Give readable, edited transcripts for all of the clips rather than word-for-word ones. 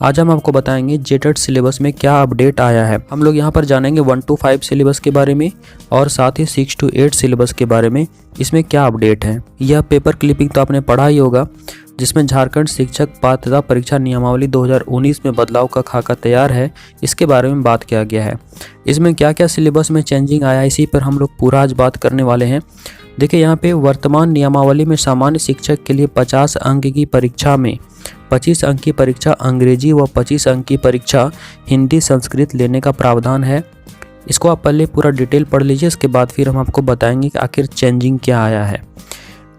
आज हम आपको बताएंगे जेटेट सिलेबस में क्या अपडेट आया है। हम लोग यहाँ पर जानेंगे 1 to 5 सिलेबस के बारे में और साथ ही 6 to 8 सिलेबस के बारे में, इसमें क्या अपडेट है। यह पेपर क्लिपिंग तो आपने पढ़ा ही होगा, जिसमें झारखंड शिक्षक पात्रता परीक्षा नियमावली 2019 में बदलाव का खाका तैयार है, इसके बारे में बात किया गया है। इसमें क्या क्या सिलेबस में चेंजिंग आया, इसी पर हम लोग पूरा आज बात करने वाले हैं। देखिए यहाँ पे वर्तमान नियमावली में सामान्य शिक्षक के लिए 50 अंक की परीक्षा में 25 अंक की परीक्षा अंग्रेजी व 25 अंक की परीक्षा हिंदी संस्कृत लेने का प्रावधान है। इसको आप पहले पूरा डिटेल पढ़ लीजिए, इसके बाद फिर हम आपको बताएंगे कि आखिर चेंजिंग क्या आया है।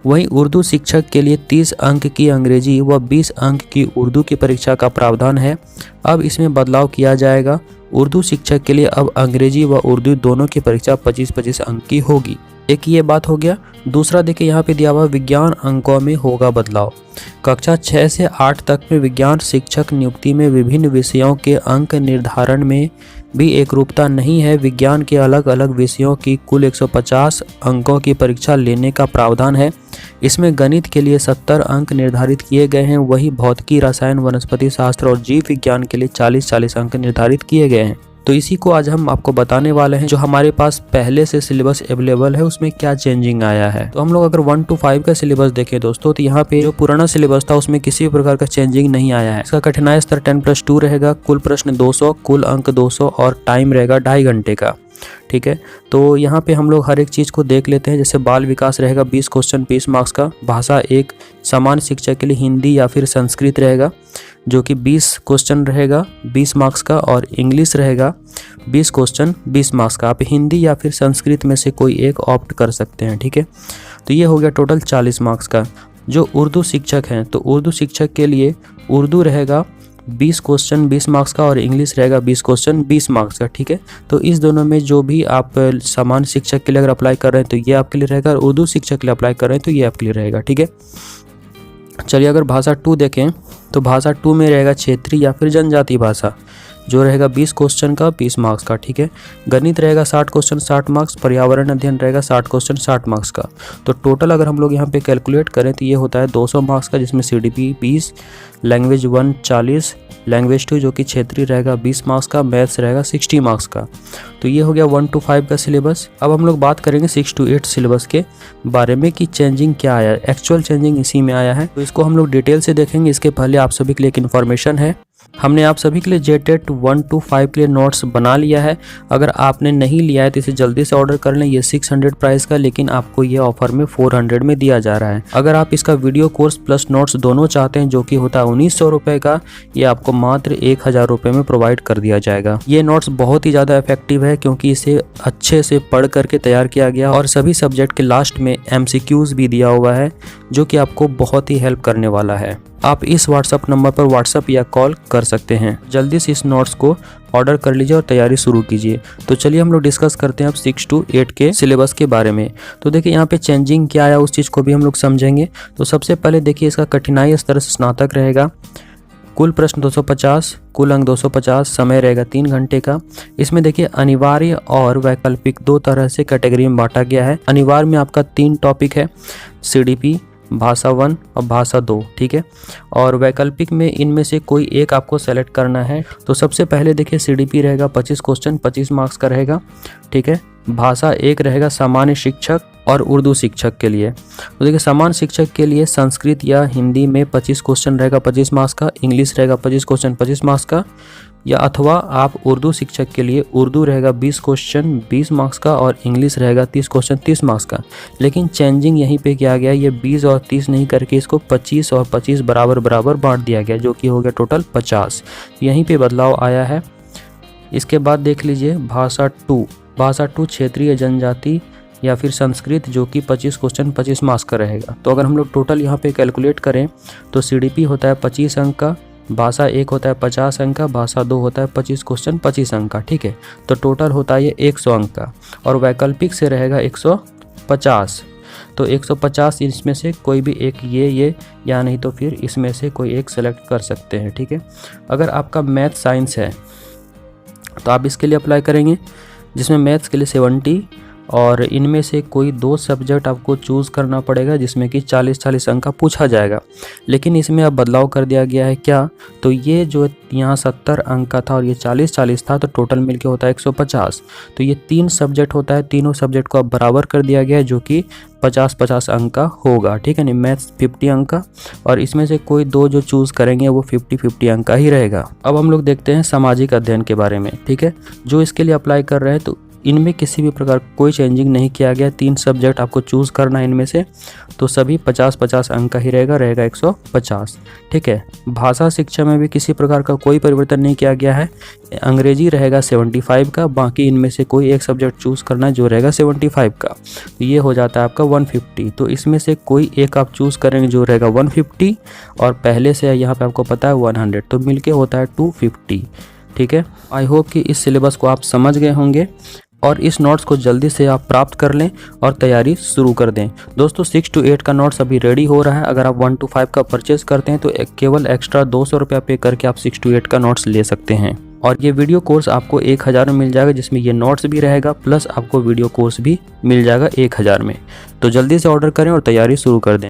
वहीं उर्दू शिक्षक के लिए 30 अंक की अंग्रेजी व 20 अंक की उर्दू की परीक्षा का प्रावधान है। अब इसमें बदलाव किया जाएगा। उर्दू शिक्षक के लिए अब अंग्रेजी व उर्दू दोनों की परीक्षा 25-25 अंक की होगी। एक ये बात हो गया। दूसरा देखिए यहाँ पे दिया हुआ विज्ञान अंकों में होगा बदलाव। कक्षा 6 से 8 तक में विज्ञान शिक्षक नियुक्ति में विभिन्न विषयों के अंक निर्धारण में भी एकरूपता नहीं है। विज्ञान के अलग अलग विषयों की कुल 150 अंकों की परीक्षा लेने का प्रावधान है। इसमें गणित के लिए 70 अंक निर्धारित किए गए हैं। वही भौतिकी, रसायन, वनस्पति शास्त्र और जीव विज्ञान के लिए 40-40 अंक निर्धारित किए गए हैं। तो इसी को आज हम आपको बताने वाले हैं। जो हमारे पास पहले से सिलेबस अवेलेबल है उसमें क्या चेंजिंग आया है। तो हम लोग अगर 1 to 5 का सिलेबस देखें दोस्तों, तो यहाँ पे जो पुराना सिलेबस था उसमें किसी भी प्रकार का चेंजिंग नहीं आया है। इसका कठिनाई स्तर 10+2 रहेगा, कुल प्रश्न 200, कुल अंक 200 और टाइम रहेगा 2.5 घंटे का। ठीक है, तो यहाँ पे हम लोग हर एक चीज़ को देख लेते हैं। जैसे बाल विकास रहेगा 20 क्वेश्चन 20 मार्क्स का। भाषा एक सामान्य शिक्षक के लिए हिंदी या फिर संस्कृत रहेगा, जो कि 20 क्वेश्चन रहेगा 20 मार्क्स का। और इंग्लिश रहेगा 20 क्वेश्चन 20 मार्क्स का। आप हिंदी या फिर संस्कृत में से कोई एक ऑप्ट कर सकते हैं। ठीक है, तो ये हो गया टोटल 40 मार्क्स का। जो उर्दू शिक्षक हैं, तो उर्दू शिक्षक के लिए उर्दू रहेगा 20 क्वेश्चन 20 मार्क्स का और इंग्लिश रहेगा 20 क्वेश्चन 20 मार्क्स का। ठीक है, तो इस दोनों में जो भी आप सामान्य शिक्षक के लिए अगर अप्लाई कर रहे हैं तो ये आपके लिए रहेगा, और उर्दू शिक्षक के लिए अप्लाई कर रहे हैं तो ये आपके लिए रहेगा। ठीक है, चलिए अगर भाषा 2 देखें तो भाषा 2 में रहेगा क्षेत्रीय या फिर जनजातीय भाषा, जो रहेगा 20 क्वेश्चन का 20 मार्क्स का। ठीक है, गणित रहेगा 60 क्वेश्चन 60 मार्क्स, पर्यावरण अध्ययन रहेगा 60 क्वेश्चन 60 मार्क्स का। तो टोटल अगर हम लोग यहाँ पे कैलकुलेट करें तो ये होता है 200 मार्क्स का, जिसमें CDP 20, लैंग्वेज 1 40, लैंग्वेज 2 जो कि क्षेत्रीय रहेगा 20 मार्क्स का, मैथ्स रहेगा 60 मार्क्स का। तो ये हो गया 1 to 5 का सिलेबस। अब हम लोग बात करेंगे 6 to 8 सिलेबस के बारे में कि चेंजिंग क्या आया है। एक्चुअल चेंजिंग इसी में आया है, तो इसको हम लोग डिटेल से देखेंगे। इसके पहले आप सभी के लिए एक इन्फॉर्मेशन है। हमने आप सभी के लिए जेटेट 1 to 5 के लिए नोट्स बना लिया है। अगर आपने नहीं लिया है तो इसे जल्दी से ऑर्डर कर लें। ये 600 प्राइस का, लेकिन आपको ये ऑफर में 400 में दिया जा रहा है। अगर आप इसका वीडियो कोर्स प्लस नोट्स दोनों चाहते हैं, जो कि होता है 1900 रुपये का, ये आपको मात्र 1000 रुपये में प्रोवाइड कर दिया जाएगा। ये नोट्स बहुत ही ज़्यादा इफेक्टिव है, क्योंकि इसे अच्छे से पढ़ करके तैयार किया गया और सभी सब्जेक्ट के लास्ट में MCQs भी दिया हुआ है, जो कि आपको बहुत ही हेल्प करने वाला है। आप इस व्हाट्सएप नंबर पर व्हाट्सएप या कॉल कर सकते हैं। जल्दी से इस नोट्स को ऑर्डर कर लीजिए और तैयारी शुरू कीजिए। तो चलिए हम लोग डिस्कस करते हैं अब 6 to 8 के सिलेबस के बारे में। तो देखिए यहाँ पे चेंजिंग क्या आया उस चीज़ को भी हम लोग समझेंगे। तो सबसे पहले देखिए इसका कठिनाई स्तर स्नातक रहेगा। कुल प्रश्न 250, कुल अंक 250, समय रहेगा 3 घंटे का। इसमें देखिए अनिवार्य और वैकल्पिक 2 तरह से कैटेगरी में बांटा गया है। अनिवार्य में आपका 3 टॉपिक है, CDP, भाषा 1 और भाषा 2। ठीक है, और वैकल्पिक में इनमें से कोई एक आपको सेलेक्ट करना है। तो सबसे पहले देखिए CDP रहेगा 25 क्वेश्चन 25 मार्क्स का रहेगा। ठीक है, भाषा 1 रहेगा सामान्य शिक्षक और उर्दू शिक्षक के लिए। तो देखिए सामान्य शिक्षक के लिए संस्कृत या हिंदी में 25 क्वेश्चन रहेगा 25 मार्क्स का, इंग्लिश रहेगा 25 क्वेश्चन 25 मार्क्स का। या अथवा आप उर्दू शिक्षक के लिए उर्दू रहेगा 20 क्वेश्चन 20 मार्क्स का और इंग्लिश रहेगा 30 क्वेश्चन 30 मार्क्स का। लेकिन चेंजिंग यहीं पे किया गया, ये 20 और 30 नहीं करके इसको 25 और 25 बराबर बराबर बांट दिया गया, जो कि हो गया टोटल 50। यहीं पे बदलाव आया है। इसके बाद देख लीजिए भाषा 2। भाषा 2 क्षेत्रीय जनजाति या फिर संस्कृत, जो कि 25 क्वेश्चन 25 मार्क्स का रहेगा। तो अगर हम लोग टोटल यहाँ पे कैलकुलेट करें तो CDP होता है 25 अंक का, भाषा 1 होता है 50 अंक का, भाषा 2 होता है 25 क्वेश्चन 25 अंक का। ठीक है, तो टोटल होता है ये 100 अंक का, और वैकल्पिक से रहेगा 150। तो 150 इसमें से कोई भी एक ये या नहीं तो फिर इसमें से कोई एक सेलेक्ट कर सकते हैं। ठीक है, अगर आपका मैथ साइंस है तो आप इसके लिए अप्लाई करेंगे, जिसमें मैथ्स के लिए 70 और इनमें से कोई 2 सब्जेक्ट आपको चूज़ करना पड़ेगा जिसमें कि 40-40 अंक का पूछा जाएगा। लेकिन इसमें अब बदलाव कर दिया गया है क्या, तो ये जो यहाँ 70 अंक का था और ये 40-40 था, तो टोटल मिलके होता है 150। तो ये 3 सब्जेक्ट होता है, तीनों सब्जेक्ट को अब बराबर कर दिया गया है जो कि 50-50 अंक का होगा, ठीक है नहीं। मैथ्स 50 अंक का और इसमें से कोई 2 जो चूज़ करेंगे वो 50-50 अंक का ही रहेगा। अब हम लोग देखते हैं सामाजिक अध्ययन के बारे में, ठीक है। जो इसके लिए अप्लाई कर रहे हैं तो इनमें किसी भी प्रकार कोई चेंजिंग नहीं किया गया। 3 सब्जेक्ट आपको चूज़ करना है इनमें से, तो सभी 50-50 अंक का ही रहेगा 150, ठीक है। भाषा शिक्षा में भी किसी प्रकार का कोई परिवर्तन नहीं किया गया है। अंग्रेजी रहेगा 75 का, बाकी इनमें से कोई एक सब्जेक्ट चूज़ करना है जो रहेगा 75 का, तो ये हो जाता है आपका 150। तो इसमें से कोई एक आप चूज़ करेंगे जो रहेगा 150 और पहले से यहाँ पे आपको पता है 100, तो मिलके होता है 250, ठीक है। आई होप कि इस सिलेबस को आप समझ गए होंगे और इस नोट्स को जल्दी से आप प्राप्त कर लें और तैयारी शुरू कर दें। दोस्तों 6 to 8 का नोट्स अभी रेडी हो रहा है। अगर आप 1 to 5 का परचेज करते हैं तो केवल एक्स्ट्रा 200 रुपया पे करके आप 6 to 8 का नोट्स ले सकते हैं। और ये वीडियो कोर्स आपको 1000 में मिल जाएगा, जिसमें ये नोट्स भी रहेगा प्लस आपको वीडियो कोर्स भी मिल जाएगा 1000 में। तो जल्दी से ऑर्डर करें और तैयारी शुरू कर दें।